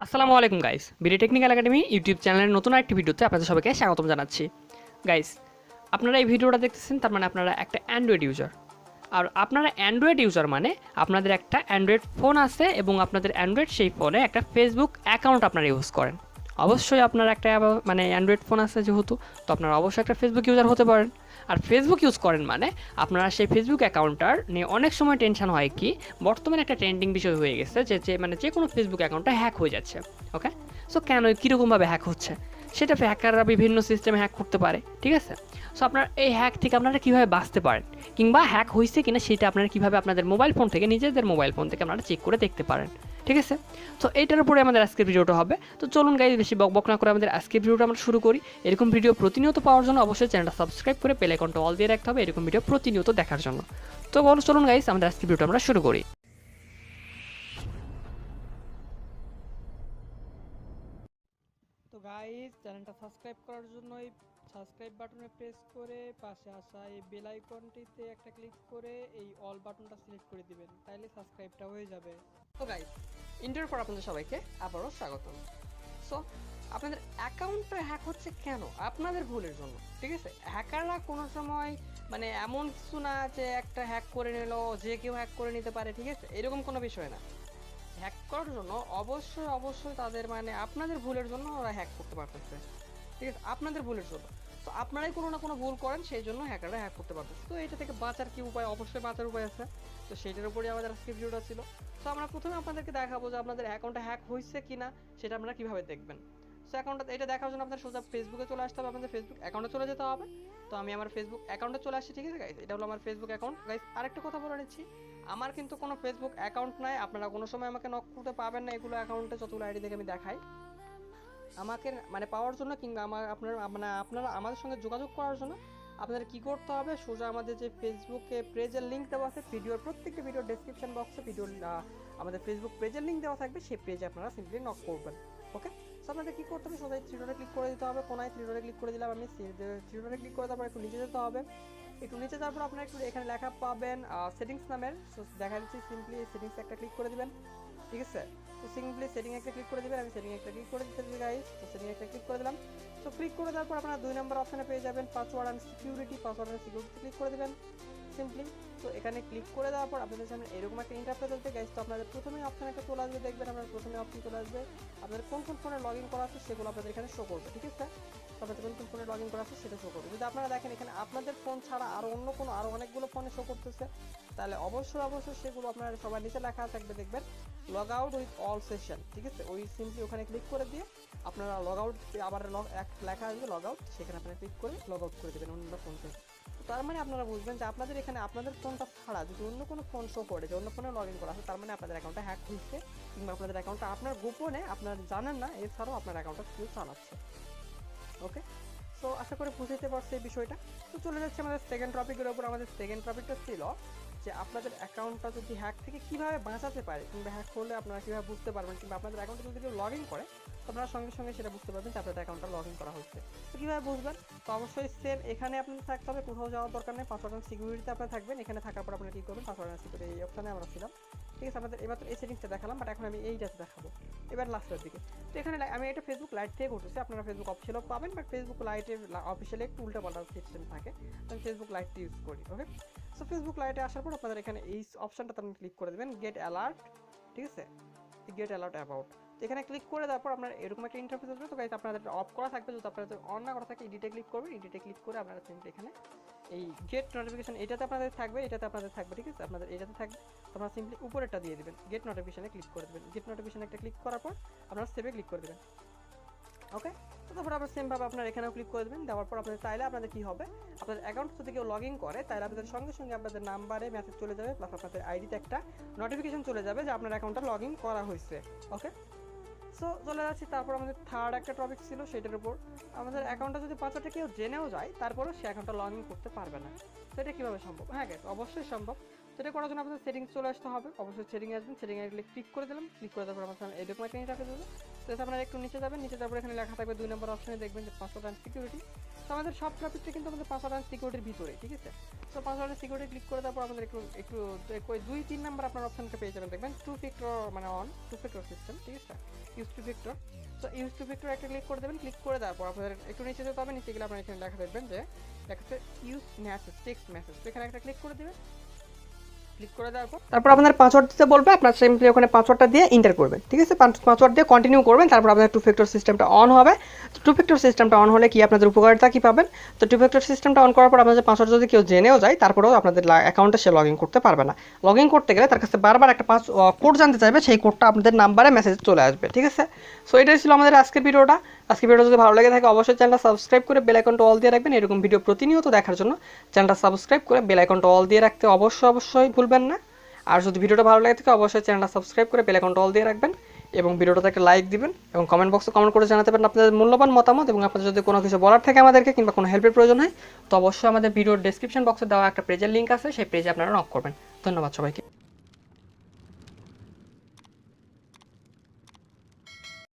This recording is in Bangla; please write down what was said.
আসসালামু আলাইকুম guys, BD technical academy YouTube চ্যানেলের নতুন আরেকটি ভিডিওতে আপনাদের সবাইকে স্বাগতম জানাচ্ছি। গাইস, আপনারা এই ভিডিওটা দেখতেছেন, তার মানে আপনারা একটা অ্যান্ড্রয়েড ইউজার। আর আপনারা অ্যান্ড্রয়েড ইউজার মানে আপনাদের একটা অ্যান্ড্রয়েড ফোন আছে এবং আপনাদের অ্যান্ড্রয়েড সেই ফোনে একটা ফেসবুক অ্যাকাউন্ট আপনারা ইউজ করেন। অবশ্যই আপনার একটা মানে অ্যান্ড্রয়েড ফোন আছে যেহেতু, তো আপনারা অবশ্যই একটা ফেসবুক ইউজার হতে পারেন। আর ফেসবুক ইউজ করেন মানে আপনারা সেই ফেসবুক অ্যাকাউন্টটার নিয়ে অনেক সময় টেনশন হয় কি, বর্তমানে একটা ট্রেন্ডিং বিষয় হয়ে গেছে যে মানে যে কোনো ফেসবুক অ্যাকাউন্টটা হ্যাক হয়ে যাচ্ছে। ওকে, সো কেন কীরকমভাবে হ্যাক হচ্ছে সেটা হ্যাকাররা বিভিন্ন সিস্টেমে হ্যাক করতে পারে, ঠিক আছে। সো আপনার এই হ্যাক থেকে আপনারা কীভাবে বাঁচতে পারেন, কিংবা হ্যাক হয়েছে কিনা সেটা আপনারা কীভাবে আপনাদের মোবাইল ফোন থেকে, নিজেদের মোবাইল ফোন থেকে আপনারা চেক করে দেখতে পারেন, ঠিক আছে। তো এইটার উপরে আমাদের আজকের ভিডিওটা হবে। তো চলুন গাইজ, বেশি বকবক না করে আমাদের আজকের ভিডিওটা আমরা শুরু করি। এরকম ভিডিও প্রতিনিয়ত পাওয়ার জন্য অবশ্যই চ্যানেলটা সাবস্ক্রাইব করে বেল আইকনটা অল দিয়ে রাখতে হবে এরকম ভিডিও প্রতিনিয়ত দেখার জন্য। তো চলুন গাইজ, আমাদের আজকের ভিডিওটা আমরা শুরু করি। তো গাইজ, চ্যানেলটা সাবস্ক্রাইব করার জন্য এই সাবস্ক্রাইব বাটনে প্রেস করে পাশে আসা এই বেল আইকনটিতে একটা ক্লিক করে এই অল বাটনটা সিলেক্ট করে দিবেন, তাইলে সাবস্ক্রাইবটা হয়ে যাবে। তো গাইজ, ইন্টার পর আপনাদের সবাইকে আবারও স্বাগতম। সো আপনাদের অ্যাকাউন্টটা হ্যাক হচ্ছে কেন? আপনাদের ভুলের জন্য, ঠিক আছে। হ্যাকাররা কোনো সময় মানে এমন কিছু না যে একটা হ্যাক করে নিল, যে কেউ হ্যাক করে নিতে পারে, ঠিক আছে, এরকম কোনো বিষয় না। হ্যাক করার জন্য অবশ্যই তাদের মানে আপনাদের ভুলের জন্য ওরা হ্যাক করতে পারতেছে, ঠিক আছে, আপনাদের ভুলের জন্য। তো আপনারাই কোনো না কোনো ভুল করেন, সেই জন্য হ্যাকাররা হ্যাক করতে পারতেছে। তো এটা থেকে বাঁচার কি উপায়? অবশ্যই বাঁচার উপায় আছে। তো সেইটার উপরেই আমাদের আজকে ভিডিওটা ছিল। তো আমরা প্রথমে আপনাদেরকে দেখাবো যে আপনাদের অ্যাকাউন্টটা হ্যাক হয়েছে কিনা সেটা আপনারা কিভাবে দেখবেন। সো অ্যাকাউন্টটা এটা দেখার জন্য আপনাদের সোজা ফেসবুকে চলে আসতে হবে, আপনাদের ফেসবুক অ্যাকাউন্টে চলে যেতে হবে। তো আমি আমার ফেসবুক অ্যাকাউন্টে চলে আসছি, ঠিক আছে গাইস, এটা হলো আমার ফেসবুক অ্যাকাউন্ট। গাইস, আরেকটা কথা বলে নিচ্ছি, আমার কিন্তু কোনো ফেসবুক অ্যাকাউন্ট নাই। আপনারা কোনো সময় আমাকে নক করতে পাবেন না এগুলো অ্যাকাউন্টে, যতগুলো আইডি থেকে আমি দেখাই। আমাকে মানে পাওয়ার জন্য কিংবা আপনারা আমাদের সঙ্গে যোগাযোগ করার জন্য আপনাদের কি করতে হবে, সোজা আমাদের যে ফেসবুকে পেজের লিঙ্ক দেওয়া আছে, প্রত্যেকটা ভিডিওর ডেসক্রিপশন বক্সে আমাদের ফেসবুক পেজের লিঙ্ক দেওয়া থাকবে, সেই পেজে আপনারা সিম্পলি নক করবেন। ওকে, সো আপনাদের কী করতে হবে, সোজা থ্রি ডটে ক্লিক করে দিতে হবে। কোনায় থ্রি ডটে ক্লিক করে দিলাম আমি, থ্রি ডটে ক্লিক করে তারপর একটু নিচে যেতে হবে। একটু নিচে যাওয়ার পর আপনারা একটু এখানে লেখা পাবেন সেটিংস নামের, দেখা দিচ্ছি সিম্পলি সেটিংস একটা ক্লিক করে দিবেন, ঠিক আছে। তো সিম্পলি সেটিং একটা ক্লিক করে দিবেন, আমি সেটিং একটা ক্লিক করে দিতেছি গাইস। তো সেটিং একটা ক্লিক করে দিলাম। তো ক্লিক করে দেওয়ার পর আপনারা 2 নম্বর অপশনে পেয়ে যাবেন পাসওয়ার্ড অ্যান্ড সিকিউরিটি ক্লিক করে দিবেন সিম্পলি। তো এখানে ক্লিক করে দেওয়ার পর আপনাদের সামনে এরকম একটা ইন্টারফেস আসবে গাইস। তো আপনাদের প্রথমে অপশন একটা চলে আসবে, দেখবেন আপনার প্রথমে অপশন চলে আসবে আপনাদের কোন কোন ফোনে লগ ইন করা আছে সেগুলো আপনাদের এখানে শো করবে, ঠিক আছে। তো আপনাদের কোন কোন ফোনে লগ ইন করা আছে সেটা শো করবে। যদি আপনারা দেখেন এখানে আপনাদের ফোন ছাড়া আরও অনেকগুলো ফোনে শো করতেছে, তাহলে অবশ্যই সেগুলো আপনারা সবার নিচে লেখা থাকবে, দেখবেন log out with all session, ঠিক আছে। ওই সিম্পলি ওখানে ক্লিক করে দিয়ে আপনারা লগ আউট, আবার লেখা আসবে লগ আউট, সেখানে আপনারা ক্লিক করে লগ আউট করে দেবেন অন্য ফোন থেকে। তার মানে আপনারা বুঝবেন যে আপনাদের এখানে আপনাদের ফোনটা ছাড়া যদি অন্য কোনো ফোন শো করে, যে অন্য ফোনে লগ ইন করা আছে, তার মানে আপনাদের অ্যাকাউন্টটা হ্যাক হয়েছে, কিংবা আপনাদের অ্যাকাউন্টটা আপনার গোপনে আপনারা জানেন না, এছাড়াও আপনার অ্যাকাউন্টটা কেউ চালাচ্ছে। ওকে, সো আশা করি বুঝতে পারছি এই বিষয়টা। তো চলে যাচ্ছে আমাদের সেকেন্ড টপিকের ওপর। আমাদের সেকেন্ড টপিকটা ছিল যে আপনাদের অ্যাকাউন্টটা যদি হ্যাক থেকে কীভাবে বাঁচাতে পারে, কিংবা হ্যাক করলে আপনারা কীভাবে বুঝতে পারবেন, কিংবা আপনাদের অ্যাকাউন্টে যদি কেউ লগ ইন করে তো আপনারা সঙ্গে সঙ্গে সেটা বুঝতে পারবেন যে আপনাদের অ্যাকাউন্টটা লগ ইন করা হচ্ছে। তো কীভাবে বুঝবেন? তো অবশ্যই সেম এখানে আপনাদের থাকতে হবে, কোথাও যাওয়ার দরকার নেই। পাসওয়ার্ড অ্যান্ড সিকিউরিটিতে আপনারা থাকবেন। এখানে থাকার পর আপনারা কী করবেন, পাসওয়ার্ড অ্যান্ড সিকিউরিটি এই অপশানে আমরা ছিলাম, ঠিক আছে। আমাদের এবার তো এই সেটিংসটা দেখালাম, বাট এখন আমি এইটাতে দেখাবো এবার লাস্টের দিকে। তো এখানে আমি এটা ফেসবুক লাইট থেকে করতেছি, আপনারা ফেসবুক অফিসিয়ালও পাবেন, বাট ফেসবুক লাইটের অফিসিয়ালি একটু উল্টাপাল্টা সিস্টেম থাকে, আমি ফেসবুক লাইটটি ইউজ করি। ওকে, সো ফেসবুক লাইটে আসার পর আপনাদের এখানে এই অপশানটাতে আপনি ক্লিক করে দেবেন গেট অ্যালার্ট, ঠিক আছে, গেট অ্যালার্ট অ্যাবাউট। তো এখানে ক্লিক করে দেওয়ার পর আপনার এরকম একটা ইন্টারফেস আসবে। তো গাইস, আপনাদের অফ করা থাকবে, যদি আপনাদের অন না করা থাকে এডিটে ক্লিক করবেন, এডিটে ক্লিক করে আপনারা সিম্পলি এখানে এই গেট নোটিফিকেশন এটাতে আপনাদের থাকবে, ঠিক আছে, আপনাদের এটাতে থাকবে। তো আপনারা সিম্পলি উপরেরটা দিয়ে দেবেন, গেট নোটিফিকেশনে ক্লিক করে দেবেন। গেট নোটিফিকেশনে একটা ক্লিক করার পর আপনারা সেভে ক্লিক করে দেবেন। ওকে, তো তারপর আবার সেমভাবে আপনারা এখানেও ক্লিক করে দেবেন। দেওয়ার পর আপনাদের চাইলে আপনাদের কী হবে, আপনাদের অ্যাকাউন্ট যদি কেউ লগ ইন করে তাহলে আপনাদের সঙ্গে সঙ্গে আপনাদের নাম্বারে মেসেজ চলে যাবে, প্লাস আপনাদের আইডিতে একটা নোটিফিকেশন চলে যাবে যে আপনার অ্যাকাউন্টটা লগ ইন করা হয়েছে। ওকে, সো চলে যাচ্ছি তারপর আমাদের থার্ড একটা টপিক ছিল, সেটার উপর আমাদের অ্যাকাউন্টটা যদি পাসওয়ার্ডটা কেউ জেনেও যায় তারপরেও সে অ্যাকাউন্টটা লগ ইন করতে পারবে না। তো এটা কীভাবে সম্ভব? হ্যাঁ গ্যাস, অবশ্যই সম্ভব। সেটা করার জন্য আপনাদের সেটিংস চলে আসতে হবে। অবশ্যই সেটিংয়ে আসবেন, সেটিংয়ে ক্লিক করে দিলাম, ক্লিক করে তারপর আমার এরকম একটা ইন্টারফেস দেবে। তো আপনারা একটু নিচে যাবেন, নিচে যাওয়ার পর এখানে লেখা থাকবে 2 নম্বর অপশনে দেখবেন যে পাসওয়ার্ড অ্যান্ড সিকিউরিটি। তো আমাদের সব টপিকটা কিন্তু আমাদের পাসওয়ার্ড অ্যান্ড সিকিউরিটির ভিতরে, ঠিক আছে। তো পাসওয়ার্ড অ্যান্ড সিকিউরিটি ক্লিক করে তারপর আমাদের একটু একটু 2-3 নাম্বার আপনার অপশনটা পেয়ে যাবেন, দেখবেন টু ফ্যাক্টর মানে অন টু ফ্যাক্টর সিস্টেম, ঠিক আছে, ইউজ টু ফ্যাক্টর। তো ইউজ টু ফ্যাক্টর একটা ক্লিক করে দেবেন, ক্লিক করে দেওয়ার পর আপনাদের একটু নিচে যেতে হবে, নিচে গেলে আপনার এখানে লেখা দেখবেন যে লেখা আছে ইউজ মেসেজ, টেক্সট মেসেজ, এখানে একটা ক্লিক করে দেবেন। ক্লিক করে দেওয়ার পর তারপর আপনাদের পাসওয়ার্ড দিতে বলবে, আপনার সিম্পলি ওখানে পাসওয়ার্ডটা দিয়ে এন্টার করবেন, ঠিক আছে, পাসওয়ার্ড দিয়ে কন্টিনিউ করবেন। তারপর আপনাদের টু ফ্যাক্টর সিস্টেমটা অন হবে। তো টু ফ্যাক্টর সিস্টেমটা অন হলে কি আপনাদের উপকারিতা কি পাবেন? তো টু ফ্যাক্টর সিস্টেমটা অন করার পর আপনাদের পাসওয়ার্ড যদি কেউ জেনেও যায় তারপরেও আপনাদের অ্যাকাউন্টে সে লগ ইন করতে পারবে না। লগ ইন করতে গেলে তার কাছে বারবার একটা কোড জানতে চাইবে, সেই কোডটা আপনাদের নাম্বারে মেসেজ চলে আসবে, ঠিক আছে। সো এটাই ছিল আমাদের আজকের ভিডিওটা। আজকের ভিডিও যদি ভালো লেগে থাকে অবশ্যই চ্যানেলটা সাবস্ক্রাইব করে বেল আইকনটা অল দিয়ে রাখবেন। এরকম ভিডিও প্রতিনিয়ত দেখার জন্য চ্যানেলটা সাবস্ক্রাইব করে বেল আইকনটা অল দিয়ে রাখতে অবশ্যই ভুলবেন না। আর যদি ভিডিওটা ভালো লাগে থাকে অবশ্যই চ্যানেলটা সাবস্ক্রাইব করে বেল আইকনটা অল দিয়ে রাখবেন এবং ভিডিওটাতে একটা লাইক দিবেন এবং কমেন্ট বক্সে কমেন্ট করে জানাতে পারেন আপনাদের মূল্যবান মতামত। এবং আপনাদের যদি কোনো কিছু বলার থাকে আমাদেরকে কিংবা কোনো হেল্পের প্রয়োজন হয় তো অবশ্যই আমাদের ভিডিওর ডেসক্রিপশন বক্সে দেওয়া একটা পেজের লিঙ্ক আছে, সেই পেজে আপনারা নক করবেন। ধন্যবাদ সবাইকে।